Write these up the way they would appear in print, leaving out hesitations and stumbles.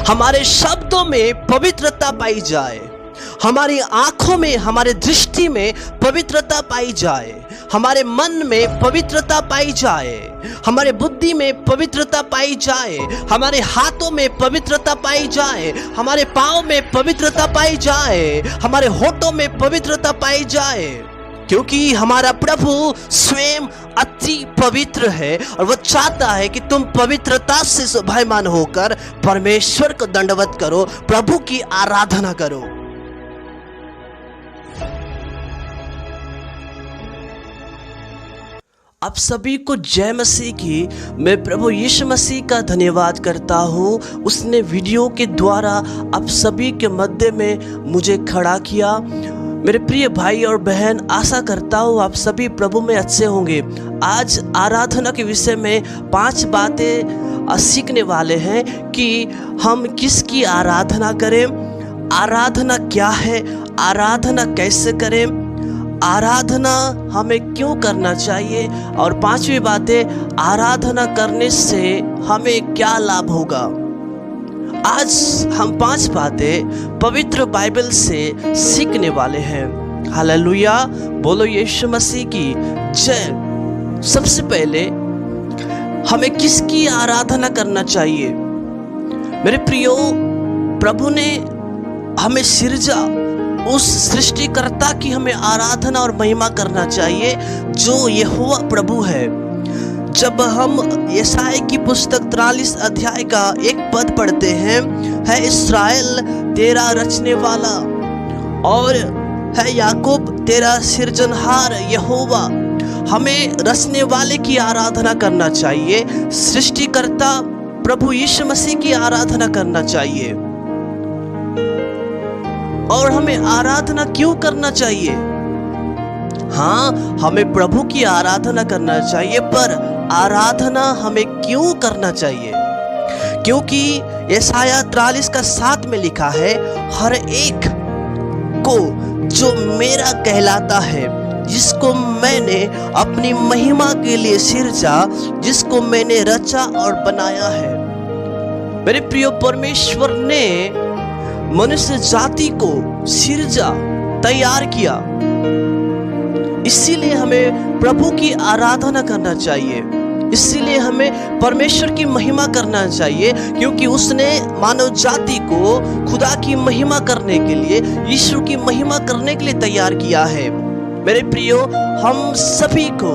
हमारे शब्दों में पवित्रता पाई जाए, हमारी आंखों में, हमारे दृष्टि में पवित्रता पाई जाए, हमारे मन में पवित्रता पाई जाए, हमारे बुद्धि में पवित्रता पाई जाए, हमारे हाथों में पवित्रता पाई जाए, हमारे पाँव में पवित्रता पाई जाए, हमारे होठों में पवित्रता पाई जाए, क्योंकि हमारा प्रभु स्वयं अति पवित्र है और वह चाहता है कि तुम पवित्रता से शोभायमान होकर परमेश्वर को दंडवत करो, प्रभु की आराधना करो। आप सभी को जय मसीह की। मैं प्रभु यीशु मसीह का धन्यवाद करता हूँ, उसने वीडियो के द्वारा आप सभी के मध्य में मुझे खड़ा किया। मेरे प्रिय भाई और बहन, आशा करता हूँ आप सभी प्रभु में अच्छे होंगे। आज आराधना के विषय में 5 बातें सीखने वाले हैं कि हम किसकी आराधना करें, आराधना क्या है, आराधना कैसे करें, आराधना हमें क्यों करना चाहिए, और 5वीं बातें आराधना करने से हमें क्या लाभ होगा। आज हम 5 बातें पवित्र बाइबल से सीखने वाले हैं। हालेलुया, बोलो यीशु मसीह की जय। सबसे पहले हमें किसकी आराधना करना चाहिए। मेरे प्रियो, प्रभु ने हमें सिरजा, उस सृष्टिकर्ता की हमें आराधना और महिमा करना चाहिए जो यहोवा प्रभु है। जब हम यशायाह की पुस्तक 43 अध्याय का 1 पद पढ़ते हैं, है इस्राएल तेरा रचने वाला और है याकूब तेरा सिरजनहार यहोवा। हमें रचने वाले की आराधना करना चाहिए, सृष्टिकर्ता प्रभु यीशु मसीह की आराधना करना चाहिए। और हमें आराधना क्यों करना चाहिए? हाँ, हमें प्रभु की आराधना करना चाहिए, पर आराधना हमें क्यों करना चाहिए? क्योंकि यशायाह 43 का 7 में लिखा है, हर एक को जो मेरा कहलाता है, जिसको मैंने अपनी महिमा के लिए सिरजा, जिसको मैंने रचा और बनाया है। मेरे प्रिय, परमेश्वर ने मनुष्य जाति को सिरजा, तैयार किया, इसीलिए हमें प्रभु की आराधना करना चाहिए, इसीलिए हमें परमेश्वर की महिमा करना चाहिए, क्योंकि उसने मानव जाति को खुदा की महिमा करने के लिए, यीशु की महिमा करने के लिए तैयार किया है। मेरे प्रियो, हम सभी को,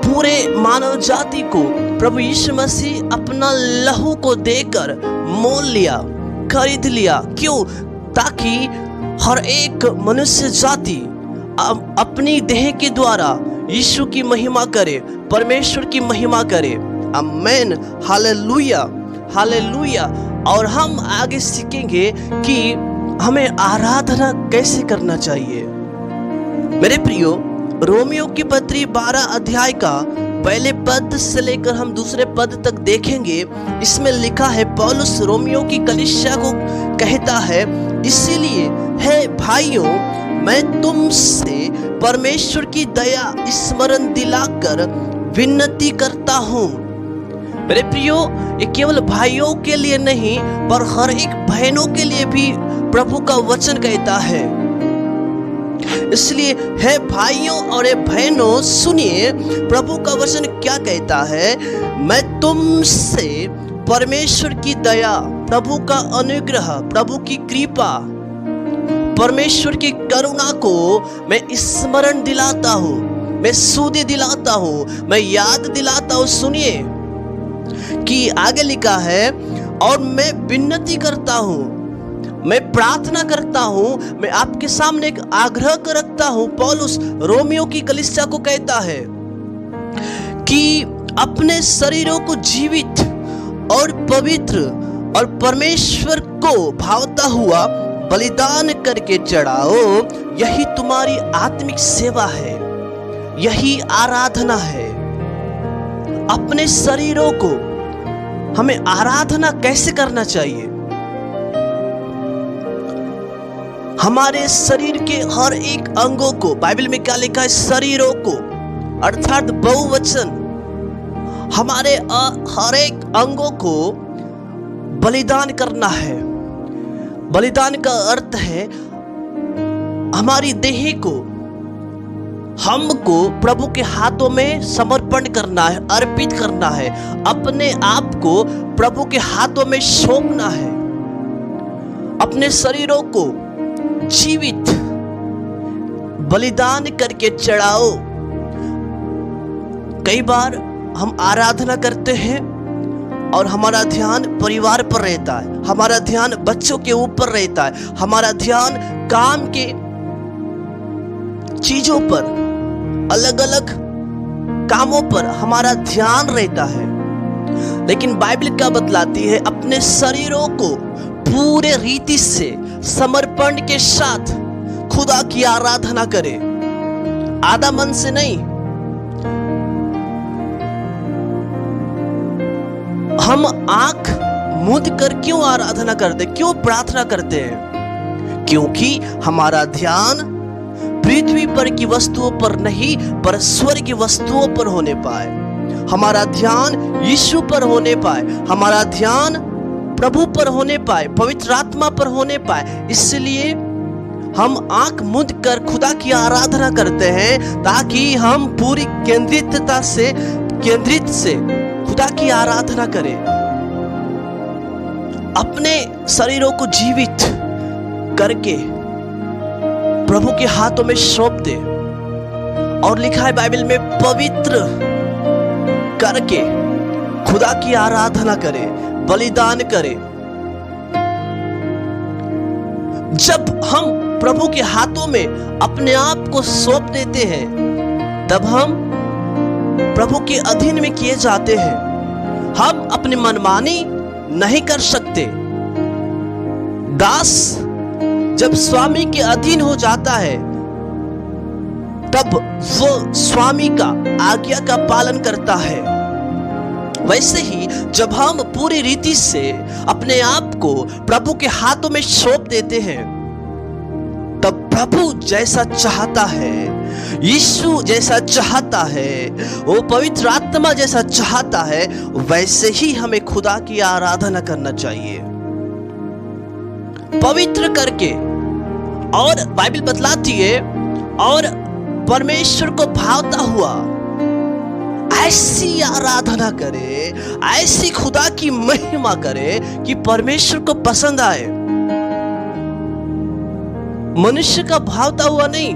पूरे मानव जाति को प्रभु यीशु मसीह अपना लहू को देकर मोल लिया, खरीद लिया। क्यों? ताकि हर एक मनुष्य जाति अपनी देह के द्वारा यीशु की महिमा करे, परमेश्वर की महिमा करे। आमेन, हालेलुया, हालेलुया। और हम आगे सीखेंगे कि हमें आराधना कैसे करना चाहिए। मेरे प्रियो, रोमियो की पत्री 12 अध्याय का पहले पद से लेकर हम दूसरे पद तक देखेंगे। इसमें लिखा है, पौलुस रोमियो की कलीसिया को कहता है, इसीलिए है भाइयों, मैं तुमसे परमेश्वर की दया स्मरण दिलाकर विनती करता हूँ। मेरे प्रियो, ये केवल भाइयों के लिए नहीं, पर हर एक बहनों के लिए भी प्रभु का वचन कहता है। इसलिए है भाइयों और बहनों, सुनिए प्रभु का वचन क्या कहता है। मैं तुमसे परमेश्वर की दया, प्रभु का अनुग्रह, प्रभु की कृपा, परमेश्वर की करुणा को मैं स्मरण दिलाता हूँ, मैं सुधि दिलाता हूँ, मैं याद दिलाता हूँ। सुनिए कि आगे लिखा है, और मैं विनती करता हूँ, मैं प्रार्थना करता हूँ, मैं आपके सामने एक आग्रह कर रखता हूँ। पौलुस रोमियो की कलीसिया को कहता है कि अपने शरीरों को जीवित और पवित्र और परमेश्वर को भावता हुआ बलिदान करके चढ़ाओ, यही तुम्हारी आत्मिक सेवा है, यही आराधना है। अपने शरीरों को हमें आराधना कैसे करना चाहिए? हमारे शरीर के हर एक अंगों को, बाइबल में क्या लिखा है, शरीरों को, अर्थात बहुवचन, हमारे हर एक अंगों को बलिदान करना है। बलिदान का अर्थ है हमारी देह को, हमको प्रभु के हाथों में समर्पण करना है, अर्पित करना है, अपने आप को प्रभु के हाथों में सौंपना है। अपने शरीरों को जीवित बलिदान करके चढ़ाओ। कई बार हम आराधना करते हैं और हमारा ध्यान परिवार पर रहता है, हमारा ध्यान बच्चों के ऊपर रहता है, हमारा ध्यान काम के चीजों पर, अलग अलग कामों पर हमारा ध्यान रहता है। लेकिन बाइबल क्या बतलाती है? अपने शरीरों को पूरे रीति से समर्पण के साथ खुदा की आराधना करें, आधा मन से नहीं। हम आंख मूंद कर क्यों आराधना करते, क्यों प्रार्थना करते हैं? क्योंकि हमारा ध्यान पृथ्वी पर की वस्तुओं पर नहीं, पर स्वर्ग की वस्तुओं पर होने पाए। हमारा ध्यान यीशु पर होने पाए, हमारा ध्यान प्रभु पर होने पाए, पवित्र आत्मा पर होने पाए। इसलिए हम आंख मूंद कर खुदा की आराधना करते हैं, ताकि हम पूरी केंद्रित से खुदा की आराधना करें। अपने शरीरों को जीवित करके प्रभु के हाथों में सौंप दे। और लिखा है बाइबल में, पवित्र करके खुदा की आराधना करे, बलिदान करे। जब हम प्रभु के हाथों में अपने आप को सौंप देते हैं, तब हम प्रभु के अधीन में किए जाते हैं। हम अपनी मनमानी नहीं कर सकते। दास जब स्वामी के अधीन हो जाता है, तब वो स्वामी का आज्ञा का पालन करता है। वैसे ही जब हम पूरी रीति से अपने आप को प्रभु के हाथों में सौंप देते हैं, तब प्रभु जैसा चाहता है, यीशु जैसा चाहता है, वो पवित्र आत्मा जैसा चाहता है, वैसे ही हमें खुदा की आराधना करना चाहिए, पवित्र करके। और बाइबल बतलाती है, और परमेश्वर को भावता हुआ ऐसी आराधना करे, ऐसी खुदा की महिमा करे कि परमेश्वर को पसंद आए। मनुष्य का भावता हुआ नहीं,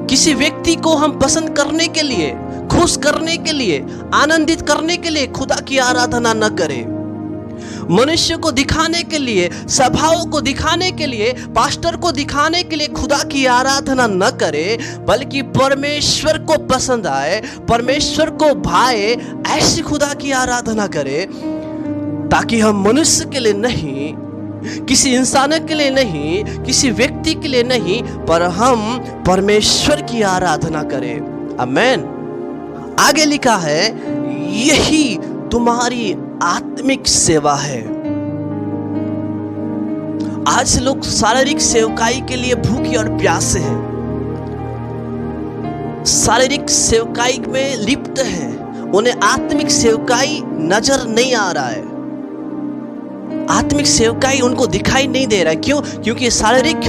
किसी व्यक्ति को हम पसंद करने के लिए, खुश करने के लिए, आनंदित करने के लिए खुदा की आराधना न करें। मनुष्य को दिखाने के लिए, सभाओं को दिखाने के लिए, पास्टर को दिखाने के लिए खुदा की आराधना न करे, बल्कि परमेश्वर को पसंद आए, परमेश्वर को भाए, ऐसी खुदा की आराधना करे। ताकि हम मनुष्य के लिए नहीं, किसी इंसान के लिए नहीं, किसी व्यक्ति के लिए नहीं, पर हम परमेश्वर की आराधना करें। आमेन। आगे लिखा है, यही तुम्हारी आत्मिक सेवा है। आज लोग शारीरिक सेवकाई के लिए भूखे और प्यासे हैं, शारीरिक सेवकाई में लिप्त हैं, उन्हें आत्मिक सेवकाई नजर नहीं आ रहा है, आत्मिक सेवकाई उनको दिखाई नहीं दे रहा है। क्यों? क्योंकि शारीरिक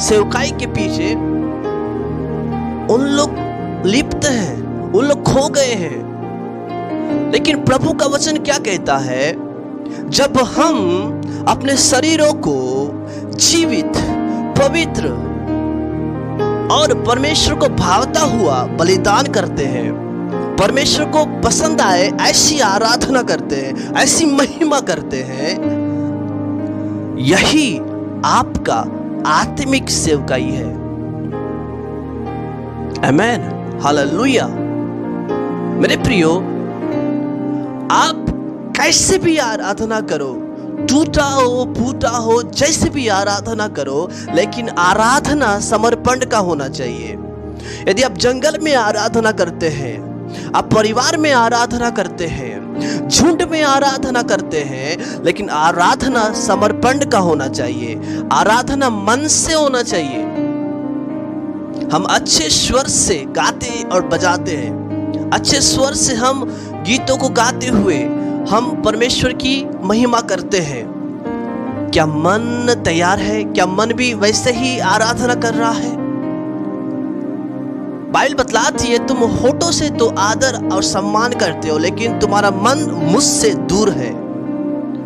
सेवकाई के पीछे उन लोग लिप्त हैं, उन लोग खो गए हैं। लेकिन प्रभु का वचन क्या कहता है? जब हम अपने शरीरों को जीवित, पवित्र और परमेश्वर को भावता हुआ बलिदान करते हैं, परमेश्वर को पसंद आए ऐसी आराधना करते हैं, ऐसी महिमा करते हैं, यही आपका आत्मिक सेवकाई है। आमेन, हालेलुया। मेरे प्रियो, आप कैसे भी आराधना करो, टूटा हो, फूटा हो, जैसे भी आराधना करो, लेकिन आराधना समर्पण का होना चाहिए। यदि आप जंगल में आराधना करते हैं, आप परिवार में आराधना करते हैं, झुंड में आराधना करते हैं, लेकिन आराधना समर्पण का होना चाहिए, आराधना मन से होना चाहिए। हम अच्छे स्वर से गाते और बजाते हैं, अच्छे स्वर से हम गीतों को गाते हुए हम परमेश्वर की महिमा करते हैं, क्या मन तैयार है? क्या मन भी वैसे ही आराधना कर रहा है? बाइबल बतलाती है, तुम होठों से तो आदर और सम्मान करते हो, लेकिन तुम्हारा मन मुझसे दूर है।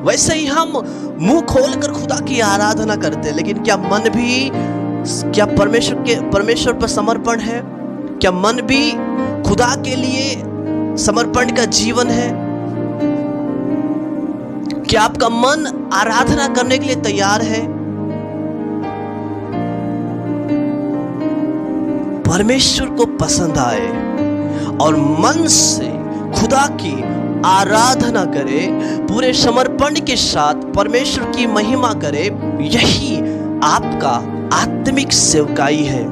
वैसे ही हम मुंह खोलकर खुदा की आराधना करते हैं, लेकिन क्या मन भी, क्या परमेश्वर पर समर्पण है? क्या मन भी खुदा के लिए समर्पण का जीवन है? क्या आपका मन आराधना करने के लिए तैयार है? परमेश्वर को पसंद आए और मन से खुदा की आराधना करे, पूरे समर्पण के साथ परमेश्वर की महिमा करे, यही आपका आत्मिक सेवकाई है।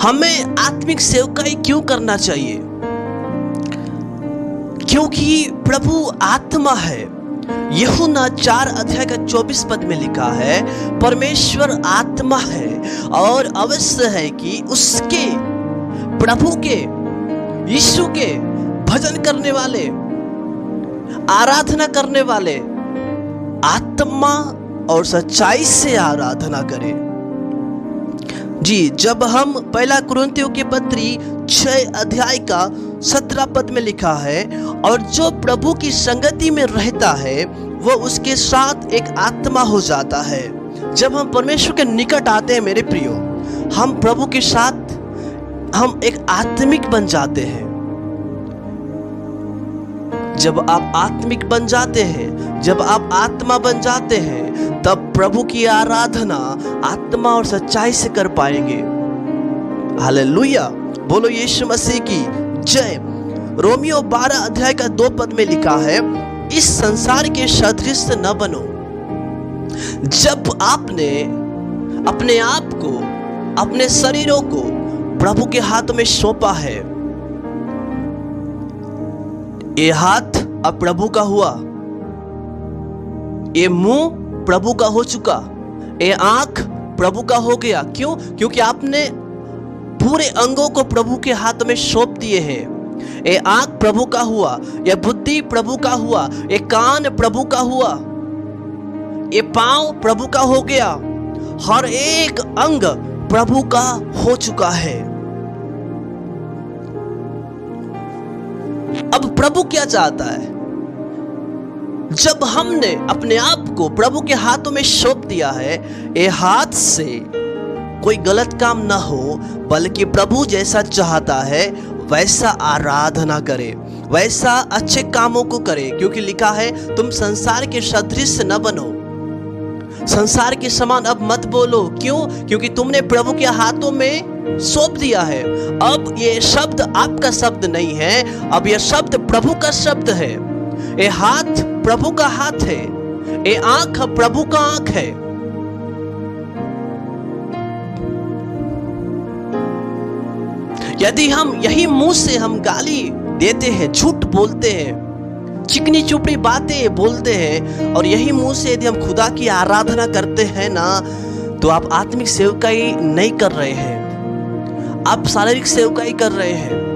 हमें आत्मिक सेवकाई क्यों करना चाहिए? क्योंकि प्रभु आत्मा है। यूहन्ना 4 अध्याय का 24 पद में लिखा है, परमेश्वर आत्मा है और अवश्य है कि उसके, प्रभु के, यीशु के भजन करने वाले, आराधना करने वाले आत्मा और सच्चाई से आराधना करें। जी, जब हम पहला कुरिन्थियों की पत्री 6 अध्याय का 17 पद में लिखा है, और जो प्रभु की संगति में रहता है वो उसके साथ एक आत्मा हो जाता है। जब हम परमेश्वर के निकट आते हैं मेरे प्रियो, हम प्रभु के साथ हम एक आत्मिक बन जाते हैं। जब आप आत्मिक बन जाते हैं, जब आप आत्मा बन जाते हैं, तब प्रभु की आराधना आत्मा और सच्चाई से कर पाएंगे। हालेलुया, बोलो यीशु मसीह की जय। रोमियो 12 अध्याय का 2 पद में लिखा है, इस संसार के सदृश न बनो। जब आपने अपने आप को, अपने शरीरों को प्रभु के हाथों में सौंपा है, ये हाथ अब प्रभु का हुआ, ये मुंह प्रभु का हो चुका, ये आंख प्रभु का हो गया। क्यों? क्योंकि आपने पूरे अंगों को प्रभु के हाथ में सौंप दिए हैं। ये आंख प्रभु का हुआ, ये बुद्धि प्रभु का हुआ, ये कान प्रभु का हुआ, ये पांव प्रभु का हो गया, हर एक अंग प्रभु का हो चुका है। अब प्रभु क्या चाहता है? जब हमने अपने आप को प्रभु के हाथों में सौंप दिया है, ये हाथ से कोई गलत काम ना हो, बल्कि प्रभु जैसा चाहता है वैसा आराधना करे, वैसा अच्छे कामों को करे। क्योंकि लिखा है, तुम संसार के सदृश न बनो, संसार के समान अब मत बोलो। क्यों? क्योंकि तुमने प्रभु के हाथों में सौंप दिया है। अब ये शब्द आपका शब्द नहीं है, अब यह शब्द प्रभु का शब्द है। ये हाथ प्रभु का हाथ है, ये आंख प्रभु का आंख है। यदि हम यही मुंह से हम गाली देते हैं, झूठ बोलते हैं, चिकनी चुपड़ी बातें बोलते हैं, और यही मुंह से यदि हम खुदा की आराधना करते हैं ना, तो आप आत्मिक सेवकाई नहीं कर रहे हैं, आप शारीरिक सेवकाई कर रहे हैं।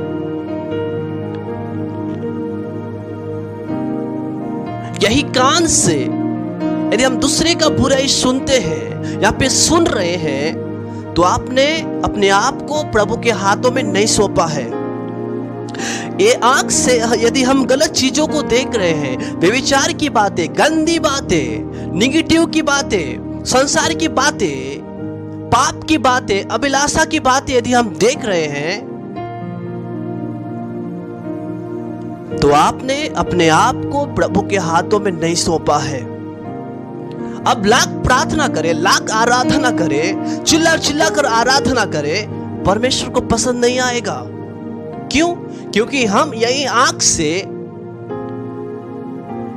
यही कान से यदि हम दूसरे का बुराई सुनते हैं या फिर सुन रहे हैं, तो आपने अपने आप को प्रभु के हाथों में नहीं सौंपा है। ये आंख से यदि हम गलत चीजों को देख रहे हैं, व्यभिचार की बातें, गंदी बातें, निगेटिव की बातें, संसार की बातें, पाप की बातें, अभिलाषा की बातें यदि हम देख रहे हैं, तो आपने अपने आप को प्रभु के हाथों में नहीं सौंपा है। अब लाख प्रार्थना करे, लाख आराधना करे, चिल्ला चिल्ला कर आराधना करे, परमेश्वर को पसंद नहीं आएगा। क्यों? क्योंकि हम यही आंख से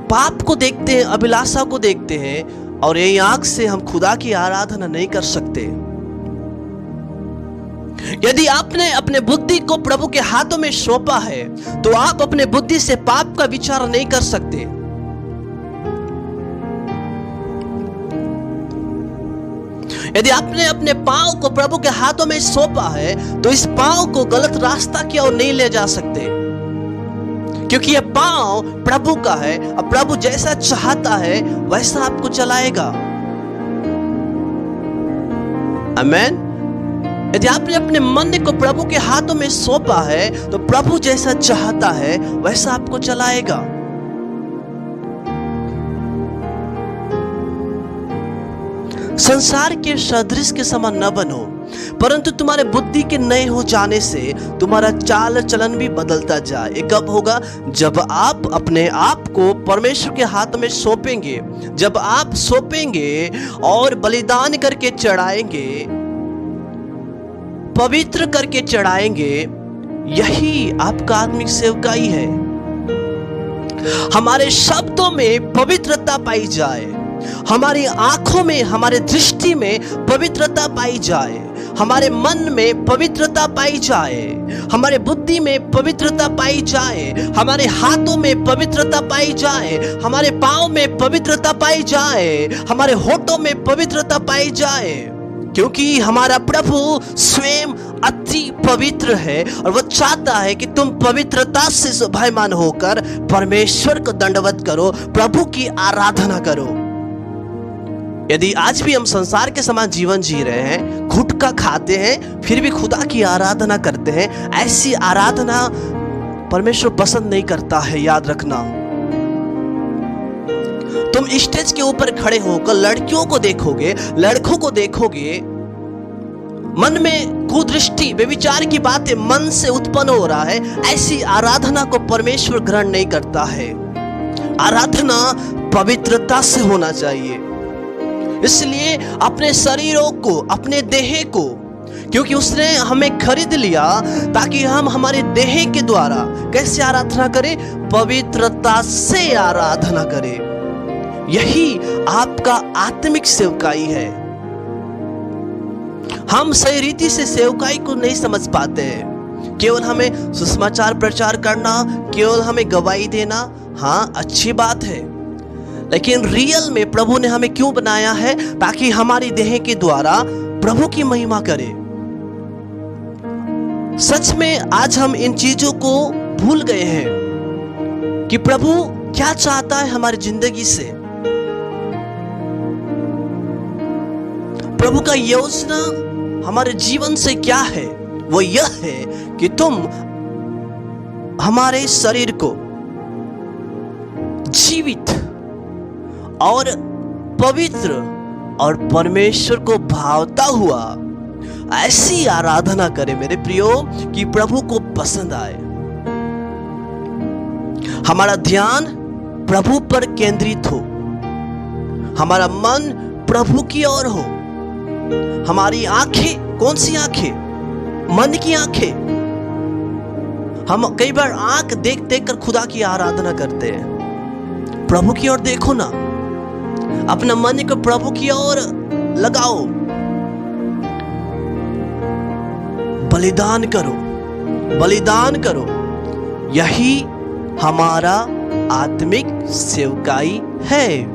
पाप को देखते हैं, अभिलाषा को देखते हैं, और यही आंख से हम खुदा की आराधना नहीं कर सकते। यदि आपने अपने बुद्धि को प्रभु के हाथों में सौंपा है, तो आप अपने बुद्धि से पाप का विचार नहीं कर सकते। यदि आपने अपने पांव को प्रभु के हाथों में सौंपा है, तो इस पांव को गलत रास्ता की ओर नहीं ले जा सकते। क्योंकि ये पांव प्रभु का है और प्रभु जैसा चाहता है वैसा आपको चलाएगा। आमेन। यदि आपने अपने मन को प्रभु के हाथों में सौंपा है तो प्रभु जैसा चाहता है वैसा आपको चलाएगा। संसार के सदृश के समान न बनो, परंतु तुम्हारे बुद्धि के नए हो जाने से तुम्हारा चाल चलन भी बदलता जाए। ये कब होगा? जब आप अपने आप को परमेश्वर के हाथ में सौंपेंगे, जब आप सौंपेंगे और बलिदान करके चढ़ाएंगे, पवित्र करके चढ़ाएंगे, यही आपका आत्मिक सेवकाई है। हमारे शब्दों में पवित्रता पाई जाए, हमारी आंखों में, हमारे दृष्टि में पवित्रता पाई जाए, हमारे मन में पवित्रता पाई जाए, हमारे बुद्धि में पवित्रता पाई जाए, हमारे हाथों में पवित्रता पाई जाए, हमारे पांव में पवित्रता पाई जाए, हमारे होठों में पवित्रता पाई जाए। क्योंकि हमारा प्रभु स्वयं अति पवित्र है और वह चाहता है कि तुम पवित्रता से शोभायमान होकर परमेश्वर को दंडवत करो, प्रभु की आराधना करो। यदि आज भी हम संसार के समान जीवन जी रहे हैं, गुटखा खाते हैं, फिर भी खुदा की आराधना करते हैं, ऐसी आराधना परमेश्वर पसंद नहीं करता है। याद रखना, तुम स्टेज के ऊपर खड़े होकर लड़कियों को देखोगे, लड़कों को देखोगे, मन में कुदृष्टि, व्यभिचार की बातें मन से उत्पन्न हो रहा है, ऐसी आराधना को परमेश्वर ग्रहण नहीं करता है। आराधना पवित्रता से होना चाहिए। इसलिए अपने शरीरों को, अपने देह को, क्योंकि उसने हमें खरीद लिया ताकि हम हमारे देह के द्वारा कैसे आराधना करें? पवित्रता से आराधना करें। यही आपका आत्मिक सेवकाई है। हम सही रीति से सेवकाई को नहीं समझ पाते हैं। केवल हमें सुसमाचार प्रचार करना, केवल हमें गवाही देना, हाँ अच्छी बात है, लेकिन रियल में प्रभु ने हमें क्यों बनाया है? ताकि हमारी देह के द्वारा प्रभु की महिमा करे। सच में आज हम इन चीजों को भूल गए हैं कि प्रभु क्या चाहता है हमारी जिंदगी से। प्रभु का योजना हमारे जीवन से क्या है? वो यह है कि तुम हमारे शरीर को जीवित और पवित्र और परमेश्वर को भावता हुआ ऐसी आराधना करें मेरे प्रियो कि प्रभु को पसंद आए। हमारा ध्यान प्रभु पर केंद्रित हो, हमारा मन प्रभु की ओर हो, हमारी आंखें, कौन सी आंखें? मन की आंखें। हम कई बार आंख देख देख कर खुदा की आराधना करते हैं। प्रभु की ओर देखो ना, अपना मन को प्रभु की ओर लगाओ, बलिदान करो, बलिदान करो। यही हमारा आत्मिक सेवकाई है।